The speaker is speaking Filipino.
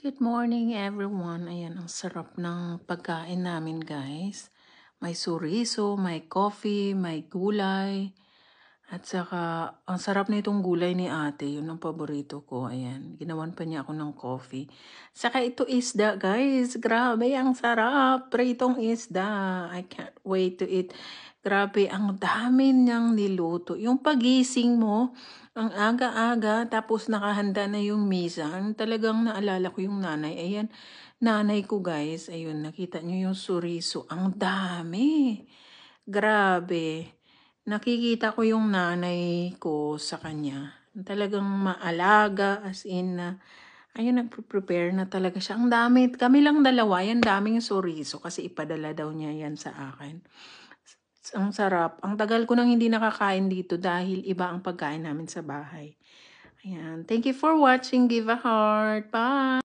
Good morning everyone. Ayan, ang sarap ng pagkain namin guys. May suriso, may coffee, may gulay. At saka, ang sarap na itong gulay ni ate. Yun ang paborito ko. Ayan, ginawan pa niya ako ng coffee. Saka ito isda guys. Grabe, ang sarap. Pritong isda. I can't wait to eat. Grabe, ang dami niyang niluto. Yung pagising mo, ang aga-aga, tapos nakahanda na yung misa. Talagang naalala ko yung nanay. Ayan, nanay ko guys. Ayun, nakita niyo yung suriso. Ang dami. Grabe. Nakikita ko yung nanay ko sa kanya. Talagang maalaga, as in na, ayun, nagpre-prepare na talaga siya. Ang dami. Kami lang dalawa, yan daming suriso kasi ipadala daw niya yan sa akin. Ang sarap. Ang tagal ko nang hindi nakakain dito dahil iba ang pagkain namin sa bahay. Ayan. Thank you for watching. Give a heart. Bye!